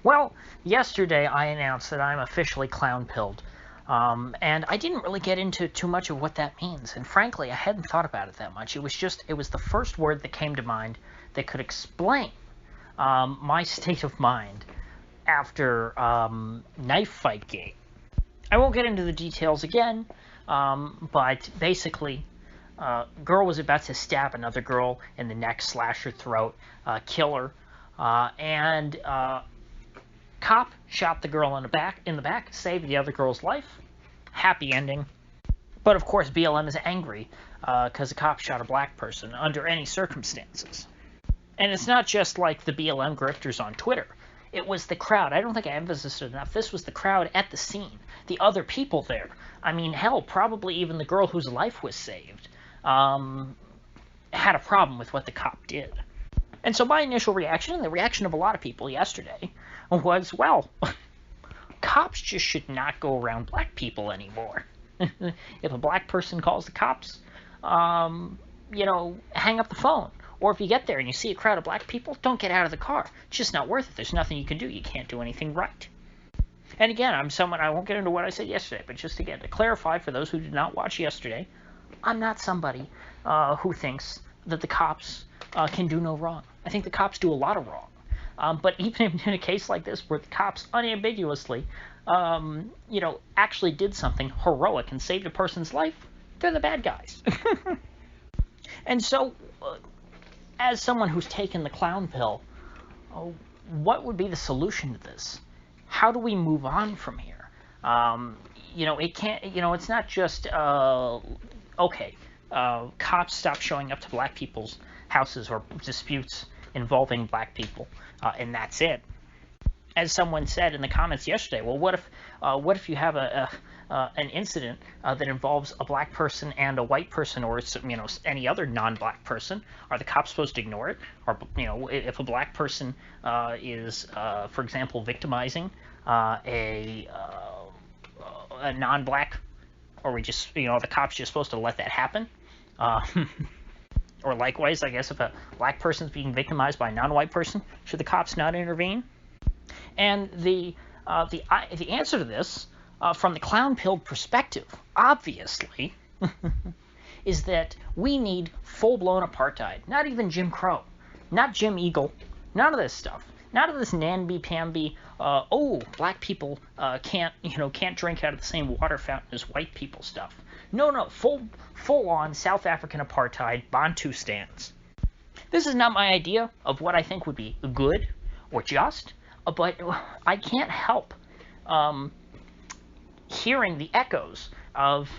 Well, yesterday I announced that I'm officially clown-pilled, and I didn't really get into too much of what that means. And frankly, I hadn't thought about it that much. It was the first word that came to mind that could explain my state of mind after Knife Fight Gate. I won't get into the details again, but basically, girl was about to stab another girl in the neck, slash her throat, kill her, and cop shot the girl in the back, saved the other girl's life. Happy ending. But of course, BLM is angry because the cop shot a black person under any circumstances. And it's not just like the BLM grifters on Twitter. It was the crowd. I don't think I emphasized it enough. This was the crowd at the scene, the other people there. I mean, hell, probably even the girl whose life was saved had a problem with what the cop did. And so my initial reaction, and the reaction of a lot of people yesterday, was, well, cops just should not go around black people anymore. If a black person calls the cops, hang up the phone. Or if you get there and you see a crowd of black people, don't get out of the car. It's just not worth it. There's nothing you can do. You can't do anything right. And again, I won't get into what I said yesterday, but just again, to clarify for those who did not watch yesterday, I'm not somebody who thinks that the cops can do no wrong. I think the cops do a lot of wrong. But even in a case like this, where the cops unambiguously, actually did something heroic and saved a person's life, they're the bad guys. And so, as someone who's taken the clown pill, what would be the solution to this? How do we move on from here? It can't. It's not just cops stop showing up to black people's houses or disputes involving black people, and that's it. As someone said in the comments yesterday, well, what if you have an incident that involves a black person and a white person, or any other non-black person? Are the cops supposed to ignore it? Or if a black person is, for example, victimizing a non-black, or the cops just supposed to let that happen? Or likewise, I guess if a black person is being victimized by a non-white person, should the cops not intervene? And the answer to this, from the clown-pilled perspective, obviously, is that we need full-blown apartheid. Not even Jim Crow, not Jim Eagle, none of this stuff. None of this namby-pamby. Black people can't drink out of the same water fountain as white people stuff. No, full-on South African apartheid, Bantu stance. This is not my idea of what I think would be good or just, but I can't help hearing the echoes of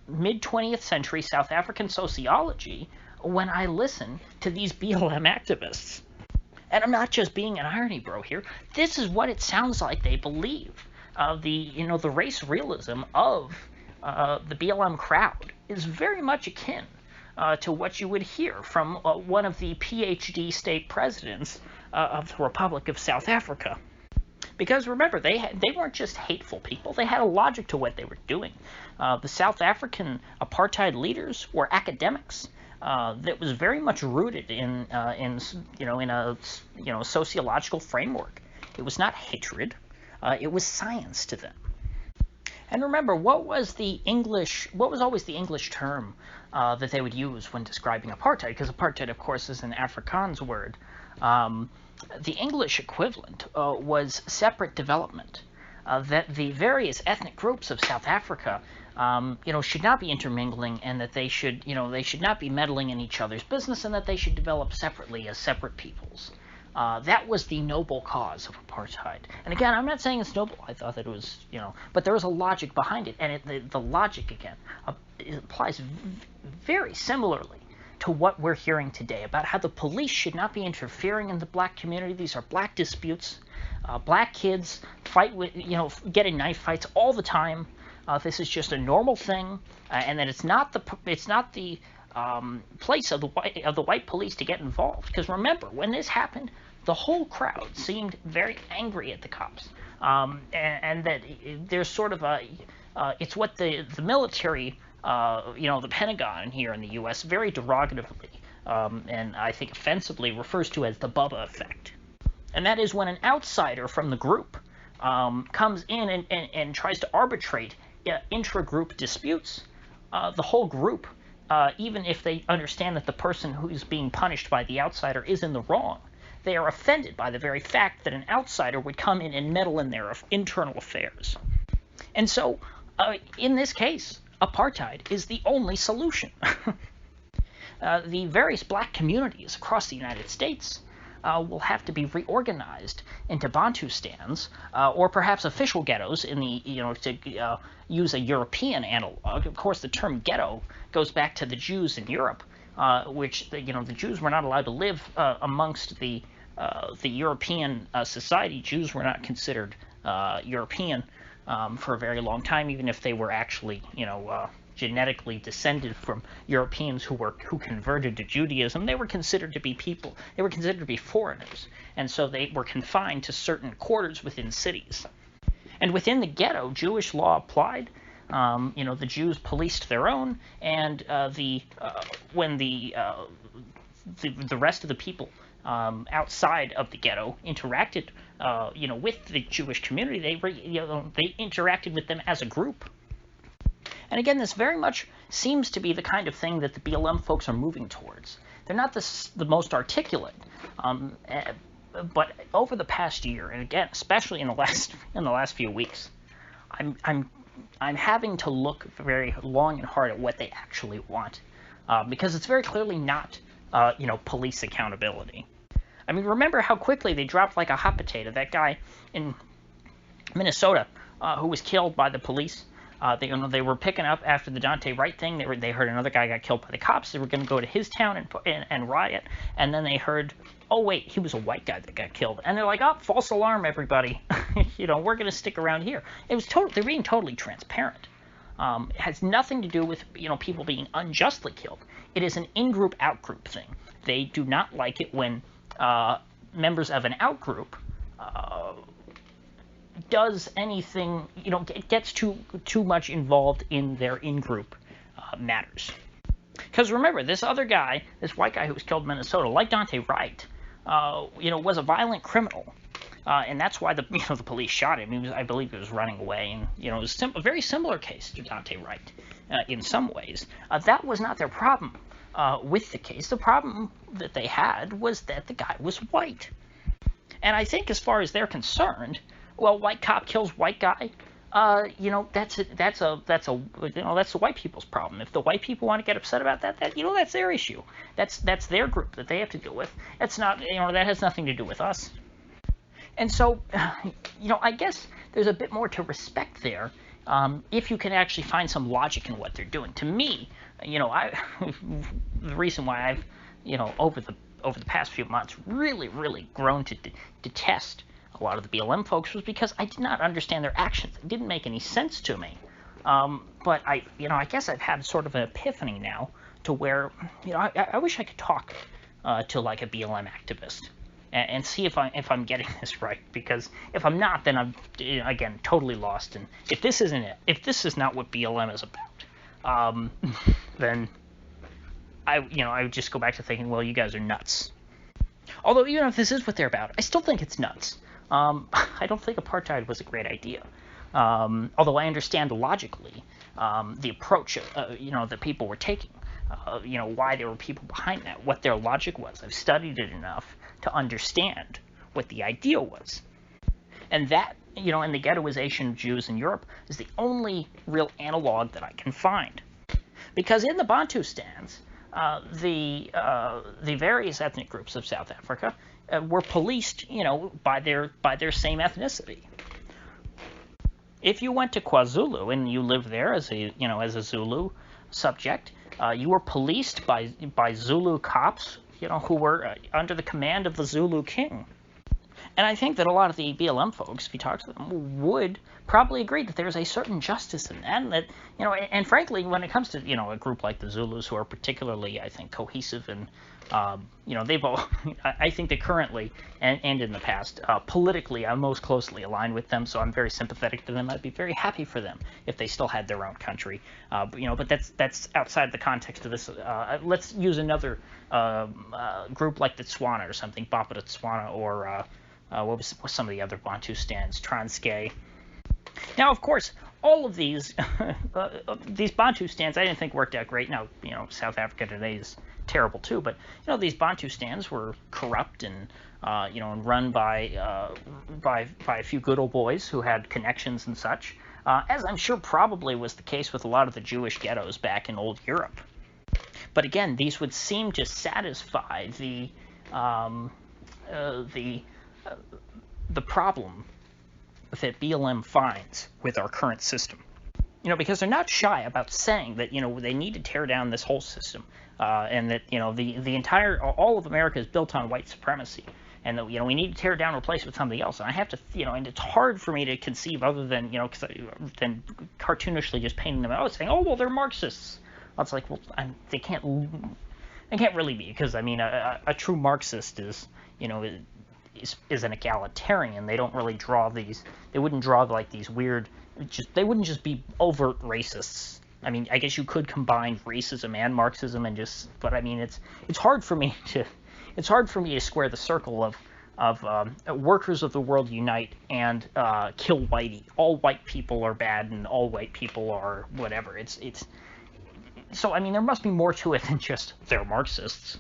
mid-20th century South African sociology when I listen to these BLM activists. And I'm not just being an irony bro here. This is what it sounds like they believe. The race realism of the BLM crowd is very much akin to what you would hear from one of the PhD state presidents of the Republic of South Africa. Because remember, they weren't just hateful people. They had a logic to what they were doing. The South African apartheid leaders were academics. That was very much rooted in a sociological framework. It was not hatred. It was science to them. And remember, what was always the English term that they would use when describing apartheid? Because apartheid, of course, is an Afrikaans word. The English equivalent was separate development. That the various ethnic groups of South Africa, should not be intermingling, and that they should not be meddling in each other's business, and that they should develop separately as separate peoples. That was the noble cause of apartheid. And again, I'm not saying it's noble. I thought that it was, but there was a logic behind it, and the logic again it applies very similarly to what we're hearing today about how the police should not be interfering in the black community. These are black disputes. Black kids fight get in knife fights all the time. This is just a normal thing, and that it's not the place of the white police to get involved. Because remember, when this happened, the whole crowd seemed very angry at the cops, and that there's sort of it's what the military, the Pentagon here in the U.S. very derogatively and I think offensively refers to as the Bubba effect. and that is when an outsider from the group comes in and tries to arbitrate intra-group disputes. The whole group, even if they understand that the person who is being punished by the outsider is in the wrong, they are offended by the very fact that an outsider would come in and meddle in their internal affairs. And so, in this case, apartheid is the only solution. The various black communities across the United States will have to be reorganized into Bantustans, or perhaps official ghettos in the, to use a European analog. Of course, the term ghetto goes back to the Jews in Europe, which, the Jews were not allowed to live amongst the European society. Jews were not considered European for a very long time, even if they were actually, genetically descended from Europeans who converted to Judaism. They were considered to be people. They were considered to be foreigners, and so they were confined to certain quarters within cities. And within the ghetto, Jewish law applied. The Jews policed their own, and when the rest of the people outside of the ghetto interacted, with the Jewish community, they interacted with them as a group. And again, this very much seems to be the kind of thing that the BLM folks are moving towards. They're not the most articulate, but over the past year, and again, especially in the last few weeks, I'm having to look very long and hard at what they actually want, because it's very clearly not, police accountability. I mean, remember how quickly they dropped like a hot potato that guy in Minnesota who was killed by the police. They were picking up after the Dante Wright thing. They heard another guy got killed by the cops. They were going to go to his town and riot. And then they heard, oh wait, he was a white guy that got killed. And they're like, oh, false alarm, everybody. We're going to stick around here. They're being totally transparent. It has nothing to do with people being unjustly killed. It is an in-group out-group thing. They do not like it when members of an out-group does anything, gets too much involved in their in-group matters. Because remember, this other guy, this white guy who was killed in Minnesota, like Dante Wright, was a violent criminal. And that's why the police shot him. I believe he was running away. And, it was a very similar case to Dante Wright in some ways. That was not their problem with the case. The problem that they had was that the guy was white. And I think as far as they're concerned, well, white cop kills white guy. That's the white people's problem. If the white people want to get upset about that, that's their issue. That's their group that they have to deal with. It's not, that has nothing to do with us. And so, I guess there's a bit more to respect there, if you can actually find some logic in what they're doing. To me, the reason why I've, over the past few months, really, really grown to detest a lot of the BLM folks was because I did not understand their actions. It didn't make any sense to me. But I guess I've had sort of an epiphany now to where, I wish I could talk to like a BLM activist and see if I'm getting this right. Because if I'm not, then I'm again totally lost. And if this isn't it, if this is not what BLM is about, then I would just go back to thinking, well, you guys are nuts. Although even if this is what they're about, I still think it's nuts. I don't think apartheid was a great idea. Although I understand logically the approach that people were taking, why there were people behind that, what their logic was. I've studied it enough to understand what the idea was. And that, and the ghettoization of Jews in Europe is the only real analog that I can find. Because in the Bantustans, the various ethnic groups of South Africa were policed, by their same ethnicity. If you went to KwaZulu and you lived there as a Zulu subject, you were policed by Zulu cops, who were under the command of the Zulu king. And I think that a lot of the BLM folks, if you talk to them, would probably agree that there's a certain justice in that, and that, and frankly, when it comes to, a group like the Zulus, who are particularly, I think, cohesive and, they've all, I think that currently, and in the past, politically, I'm most closely aligned with them, so I'm very sympathetic to them. I'd be very happy for them if they still had their own country. But that's outside the context of this. Let's use another group like the Tswana or something, Bapa Tswana, or what was some of the other Bantustans? Transkei. Now, of course, all of these Bantustans I didn't think worked out great. Now, South Africa today is terrible too, but these Bantustans were corrupt and and run by a few good old boys who had connections and such, as I'm sure probably was the case with a lot of the Jewish ghettos back in old Europe. But again, these would seem to satisfy the problem that BLM finds with our current system. Because they're not shy about saying that they need to tear down this whole system, and that the entire all of America is built on white supremacy, and that we need to tear it down and replace it with something else. And I have to and it's hard for me to conceive other than than cartoonishly just painting them out saying, oh well, they're Marxists. It's like, well, they can't really be, because a true Marxist is is an egalitarian. They don't really draw these. They wouldn't draw like these weird. They wouldn't just be overt racists. I guess you could combine racism and Marxism and just. But it's hard for me to. It's hard for me to square the circle of workers of the world unite and kill whitey. All white people are bad and all white people are whatever. So there must be more to it than just they're Marxists.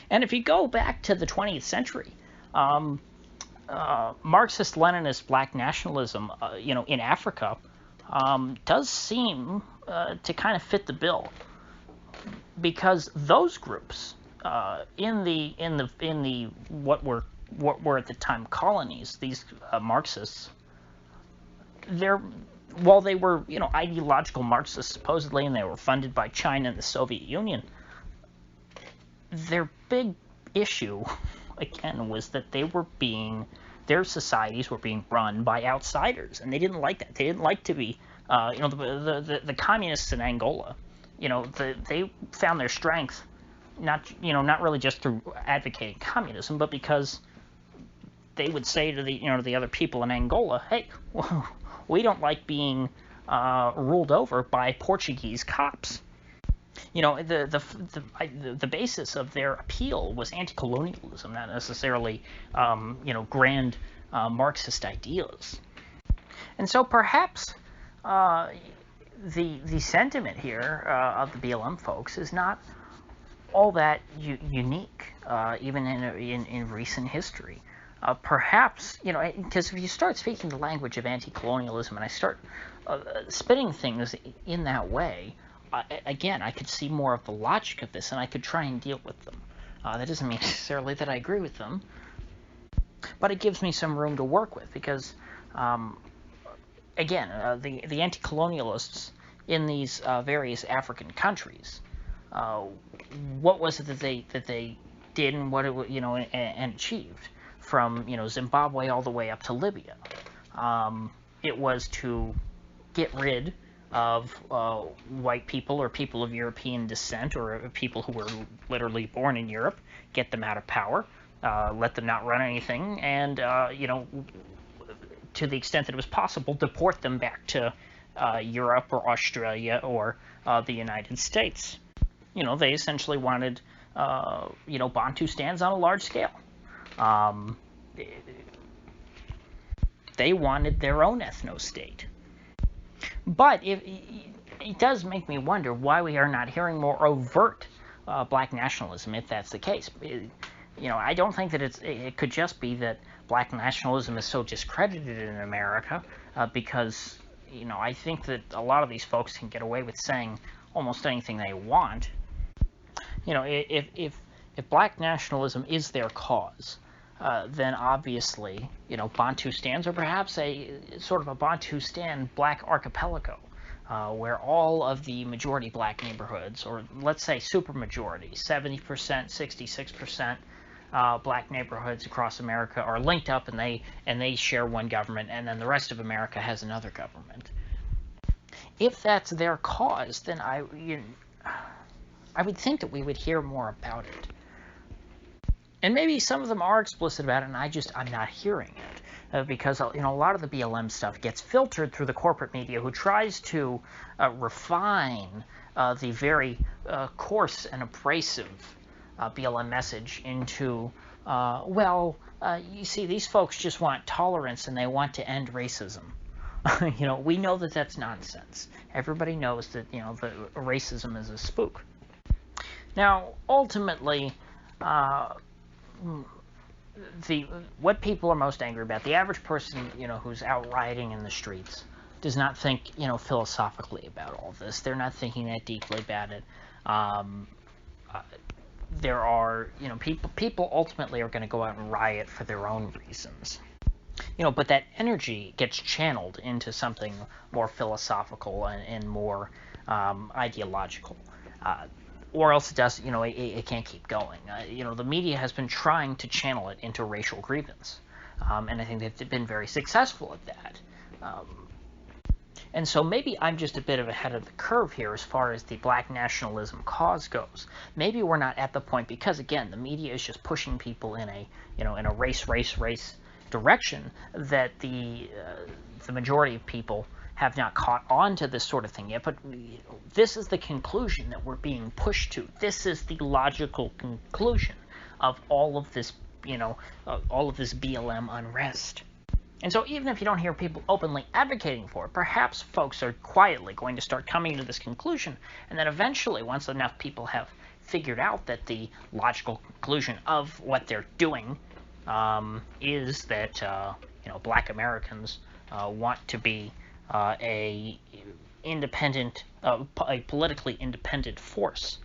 And if you go back to the 20th century, Marxist-Leninist black nationalism, in Africa, does seem to kind of fit the bill, because those groups in the what were at the time colonies, these Marxists, while they were ideological Marxists supposedly, and they were funded by China and the Soviet Union, their big issue, again, was that their societies were being run by outsiders, and they didn't like that. They didn't like to be, the communists in Angola, they found their strength not really just through advocating communism, but because they would say to the other people in Angola, hey, we don't like being ruled over by Portuguese cops. The basis of their appeal was anti-colonialism, not necessarily, grand Marxist ideas. And so perhaps the sentiment here of the BLM folks is not all that unique, even in recent history. Perhaps, because if you start speaking the language of anti-colonialism and I start spinning things in that way, again, I could see more of the logic of this, and I could try and deal with them. That doesn't mean necessarily that I agree with them, but it gives me some room to work with, because, again, the anti-colonialists in these various African countries, what was it that they did, and what and achieved from Zimbabwe all the way up to Libya? It was to get rid of white people or people of European descent or people who were literally born in Europe, get them out of power, let them not run anything, and to the extent that it was possible, deport them back to Europe or Australia or the United States. They essentially wanted Bantustans on a large scale. They wanted their own ethno-state. But it does make me wonder why we are not hearing more overt black nationalism, if that's the case. I don't think that it could just be that black nationalism is so discredited in America, because I think that a lot of these folks can get away with saying almost anything they want. If black nationalism is their cause, then obviously, Bantustans are perhaps a sort of a Bantustan black archipelago, where all of the majority black neighborhoods, or let's say supermajority, 70%, 66% black neighborhoods across America are linked up, and they share one government, and then the rest of America has another government. If that's their cause, then I would think that we would hear more about it. And maybe some of them are explicit about it, and I'm not hearing it, because a lot of the BLM stuff gets filtered through the corporate media, who tries to refine the very coarse and abrasive BLM message into you see, these folks just want tolerance and they want to end racism. We know that that's nonsense. Everybody knows that, the racism is a spook. Now, ultimately, what people are most angry about, the average person, who's out rioting in the streets, does not think, philosophically about all this. They're not thinking that deeply about it. There are, people ultimately are going to go out and riot for their own reasons. But that energy gets channeled into something more philosophical and more ideological. Or else it does, it can't keep going. The media has been trying to channel it into racial grievance. And I think they've been very successful at that. And so maybe I'm just a bit of ahead of the curve here as far as the black nationalism cause goes. Maybe we're not at the point, because again, the media is just pushing people in a race direction that the majority of people have not caught on to this sort of thing yet. But this is the conclusion that we're being pushed to. This is the logical conclusion of all of this, all of this BLM unrest. And so even if you don't hear people openly advocating for it, perhaps folks are quietly going to start coming to this conclusion, and then eventually, once enough people have figured out that the logical conclusion of what they're doing is that black Americans want to be a politically independent force,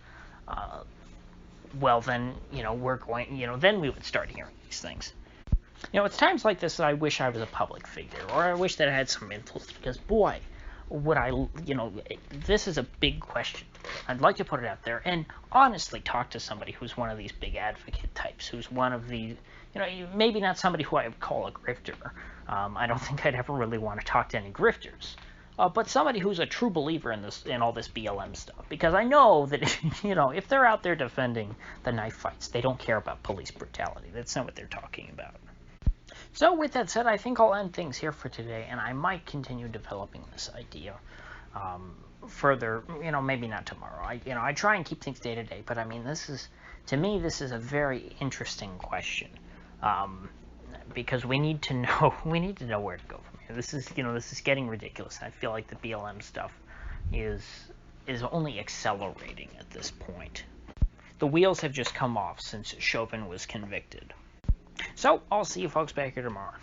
well then then we would start hearing these things. It's times like this that I wish I was a public figure, or I wish that I had some influence, because boy, would I, this is a big question. I'd like to put it out there and honestly talk to somebody who's one of these big advocate types, who's one of the, maybe not somebody who I would call a grifter. I don't think I'd ever really want to talk to any grifters. But somebody who's a true believer in all this BLM stuff, because I know that if they're out there defending the knife fights, they don't care about police brutality. That's not what they're talking about. So with that said, I think I'll end things here for today, and I might continue developing this idea further. Maybe not tomorrow. I try and keep things day to day, but I mean, this is a very interesting question, because we need to know where to go from here. This is getting ridiculous. I feel like the BLM stuff is only accelerating at this point. The wheels have just come off since Chauvin was convicted. So, I'll see you folks back here tomorrow.